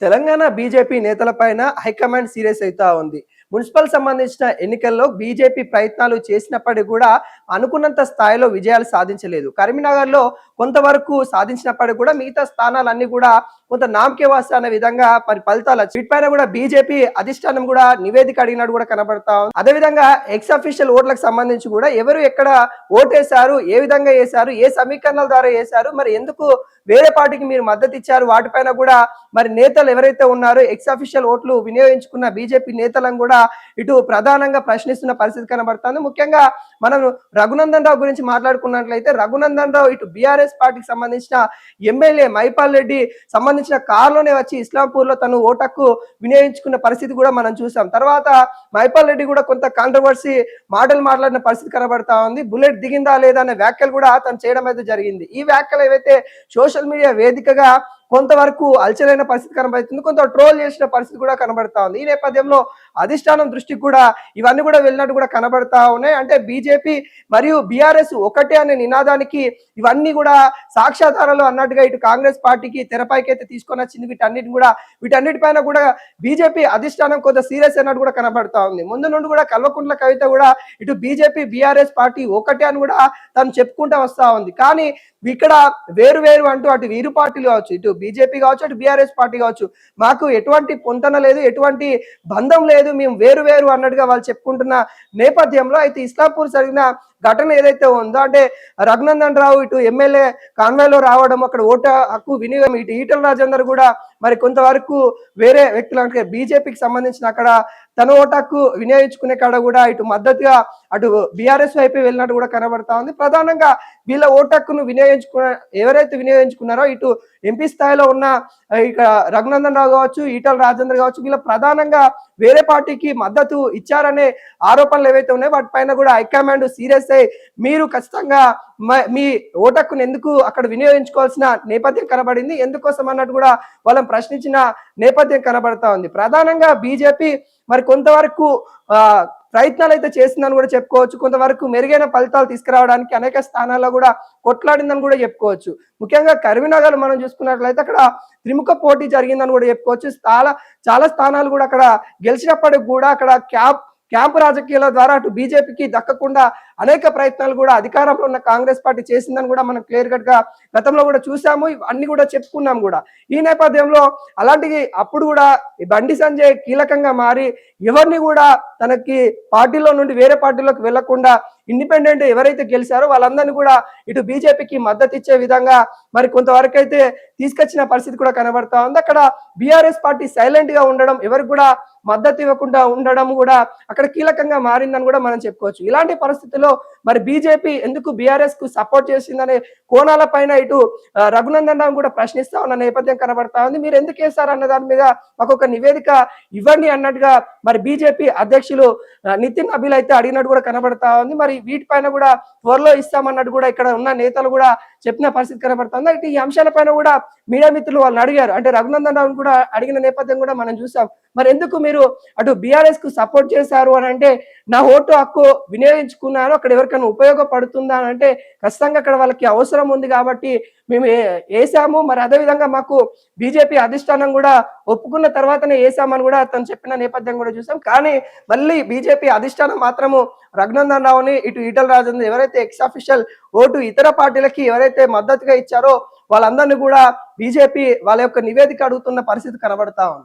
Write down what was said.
Telangana BJP నేతలపైన high command serious అయితా ఉంది. Municipal సంబంధించిన ఎన్నికల్లో బీజేపీ ప్రయత్నాలు చేసినప్పటికీ కూడా అనుకున్నంత స్థాయిలో విజయాలు సాధించలేదు. కరీంనగర్‌లో కొంతవరకు సాధించినప్పటికీ కూడా మిగతా స్థానాలన్నీ కూడా కొంత నామకే వాస్తు అనే విధంగా ఫలితాలు వీటిపైన కూడా బీజేపీ అధిష్టానం కూడా నివేదిక అడిగినట్టు కూడా కనబడతా ఉంది. అదేవిధంగా ఎక్స్ అఫీషియల్ ఓట్లకు సంబంధించి కూడా ఎవరు ఎక్కడ ఓటేశారు, ఏ విధంగా వేశారు, ఏ సమీకరణల ద్వారా వేశారు, మరి ఎందుకు వేరే పార్టీకి మీరు మద్దతు ఇచ్చారు, వాటిపైన కూడా మరి నేతలు ఎవరైతే ఉన్నారో ఎక్స్ అఫీషియల్ ఓట్లు వినియోగించుకున్న బీజేపీ నేతలను కూడా ఇటు ప్రధానంగా ప్రశ్నిస్తున్న పరిస్థితి కనబడుతుంది. ముఖ్యంగా మనం రఘునందన్ రావు గురించి మాట్లాడుకున్నట్లయితే రఘునందన్ రావు ఇటు బీఆర్ఎస్ పార్టీకి సంబంధించిన ఎమ్మెల్యే మైపాల్ రెడ్డి సంబంధించిన కారులోనే వచ్చి ఇస్లాంపూర్ లో తను ఓటక్కు వినియోగించుకున్న పరిస్థితి కూడా మనం చూసాం. తర్వాత మైపాల్ రెడ్డి కూడా కొంత కాంట్రవర్సీ మాటలు మాట్లాడిన పరిస్థితి కనబడతా ఉంది. బుల్లెట్ దిగిందా లేదా అనే వ్యాఖ్యలు కూడా తను చేయడం అయితే జరిగింది. ఈ వ్యాఖ్యలు ఏవైతే సోషల్ మీడియా వేదికగా కొంతవరకు అలచలైన పరిస్థితి కనబడుతుంది, కొంత ట్రోల్ చేసిన పరిస్థితి కూడా కనబడతా ఉంది. ఈ నేపథ్యంలో అధిష్టానం దృష్టికి కూడా ఇవన్నీ కూడా వెళ్ళినట్టు కూడా కనబడతా ఉన్నాయి. అంటే బీజేపీ మరియు బీఆర్ఎస్ ఒకటే అనే నినాదానికి ఇవన్నీ కూడా సాక్ష్యాధారాలు అన్నట్టుగా ఇటు కాంగ్రెస్ పార్టీకి తెరపైకి అయితే తీసుకొని వచ్చింది. వీటన్నిటిపైన కూడా బీజేపీ అధిష్టానం కొంత సీరియస్ అయినట్టు కూడా కనబడతా ఉంది. ముందు నుండి కూడా కల్వకుంట్ల కవిత కూడా ఇటు బీజేపీ బీఆర్ఎస్ పార్టీ ఒకటే అని కూడా తను చెప్పుకుంటూ వస్తా ఉంది. కానీ ఇక్కడ వేరు వేరు అంటూ అటు వీరు పార్టీలు కావచ్చు, ఇటు బీజేపీ కావచ్చు, అటు బీఆర్ఎస్ పార్టీ కావచ్చు, మాకు ఎటువంటి పొంతన లేదు, ఎటువంటి బంధం లేదు, మేము వేరు వేరు అన్నట్టుగా వాళ్ళు చెప్పుకుంటున్న నేపథ్యంలో అయితే ఇస్లాంపూర్ జరిగిన ఘటన ఏదైతే ఉందో, అంటే రఘునందన్ రావు ఇటు ఎమ్మెల్యే కాన్వాయ్లో రావడం, అక్కడ ఓటు హక్కు వినియోగం, ఇటు ఈటల రాజేందర్ కూడా మరి కొంతవరకు వేరే వ్యక్తులు అంటే బీజేపీకి సంబంధించిన అక్కడ తన ఓటు హక్కు వినియోగించుకునే కాడ కూడా ఇటు మద్దతుగా అటు బీఆర్ఎస్ వైపు వెళ్ళినట్టు కూడా కనబడతా ఉంది. ప్రధానంగా వీళ్ళ ఓటు హక్కును ఎవరైతే వినియోగించుకున్నారో ఇటు ఎంపీ స్థాయిలో ఉన్న ఇక రఘునందన్ రావు కావచ్చు, ఈటల రాజేందర్ కావచ్చు, వీళ్ళ ప్రధానంగా వేరే పార్టీకి మద్దతు ఇచ్చారనే ఆరోపణలు ఏవైతే ఉన్నాయో వాటిపైన కూడా హైకమాండ్ సీరియస్ అయ్యి మీరు ఖచ్చితంగా మీ ఓటక్కును ఎందుకు అక్కడ వినియోగించుకోవాల్సిన నేపథ్యం కనబడింది, ఎందుకోసం అన్నట్టు కూడా వాళ్ళని ప్రశ్నించిన నేపథ్యం కనబడతా ఉంది. ప్రధానంగా బీజేపీ మరి కొంతవరకు ప్రయత్నాలు అయితే చేసిందని కూడా చెప్పుకోవచ్చు. కొంతవరకు మెరుగైన ఫలితాలు తీసుకురావడానికి అనేక స్థానాల్లో కూడా కొట్లాడిందని కూడా చెప్పుకోవచ్చు. ముఖ్యంగా కరీంనగర్ మనం చూసుకున్నట్లయితే అక్కడ త్రిముఖ పోటీ జరిగిందని కూడా చెప్పుకోవచ్చు. చాలా స్థానాలు కూడా అక్కడ గెలిచినప్పటికి కూడా అక్కడ క్యాంపు రాజకీయాల ద్వారా అటు బీజేపీకి దక్కకుండా అనేక ప్రయత్నాలు కూడా అధికారంలో ఉన్న కాంగ్రెస్ పార్టీ చేసిందని కూడా మనం క్లియర్ కట్ గా గతంలో కూడా చూసాము, అన్ని కూడా చెప్పుకున్నాం కూడా. ఈ నేపథ్యంలో అలాంటివి అప్పుడు కూడా బండి సంజయ్ కీలకంగా మారి ఎవరిని కూడా తనకి పార్టీలో నుండి వేరే పార్టీలోకి వెళ్లకుండా ఇండిపెండెంట్ ఎవరైతే గెలిచారో వాళ్ళందరినీ కూడా ఇటు బీజేపీకి మద్దతు ఇచ్చే విధంగా మరి కొంతవరకు అయితే తీసుకొచ్చిన పరిస్థితి కూడా కనబడతా ఉంది. అక్కడ బీఆర్ఎస్ పార్టీ సైలెంట్ గా ఉండడం, ఎవరికి కూడా మద్దతు ఇవ్వకుండా ఉండడం కూడా అక్కడ కీలకంగా మారిందని కూడా మనం చెప్పుకోవచ్చు. ఇలాంటి పరిస్థితుల్లో మరి బీజేపీ ఎందుకు బీఆర్ఎస్ కు సపోర్ట్ చేసిందనే కోణాల పైన ఇటు రఘునందన్ రావు కూడా ప్రశ్నిస్తా ఉన్న నేపథ్యం కనబడతా ఉంది. మీరు ఎందుకు వేశారు అన్న దాని మీద మాకు ఒక నివేదిక ఇవ్వండి అన్నట్టుగా మరి బీజేపీ అధ్యక్షులు నితిన్ అభిల్ అయితే అడిగినట్టు కూడా కనబడతా ఉంది. మరి వీటిపైన కూడా త్వరలో ఇస్తామన్నట్టు కూడా ఇక్కడ ఉన్న నేతలు కూడా చెప్పిన పరిస్థితి కనబడుతుంది. అయితే ఈ అంశాలపైన కూడా మీడియా మిత్రులు వాళ్ళని అడిగారు, అంటే రఘునందన్ రావు కూడా అడిగిన నేపథ్యం కూడా మనం చూసాం. మరి ఎందుకు మీరు అటు బీఆర్ఎస్ కు సపోర్ట్ చేశారు అని అంటే, నా ఓటు హక్కు వినియోగించుకున్నాను, అక్కడ ఎవరికైనా ఉపయోగపడుతుందా అని అంటే ఖచ్చితంగా అక్కడ వాళ్ళకి అవసరం ఉంది కాబట్టి మేము వేసాము. మరి అదేవిధంగా మాకు బీజేపీ అధిష్టానం కూడా ఒప్పుకున్న తర్వాతనే వేసామని కూడా తను చెప్పిన నేపథ్యం కూడా చూసాం. కానీ మళ్ళీ బీజేపీ అధిష్టానం మాత్రము రఘునందన్ రావుని ఇటు ఈటల రాజేందర్ ఎవరైతే ఎక్స్ అఫీషియల్ ఓటు ఇతర పార్టీలకి ఎవరైతే మద్దతుగా ఇచ్చారో వాళ్ళందరినీ కూడా బీజేపీ వాళ్ళ యొక్క నివేదిక అడుగుతున్న పరిస్థితి కనబడతా ఉంది.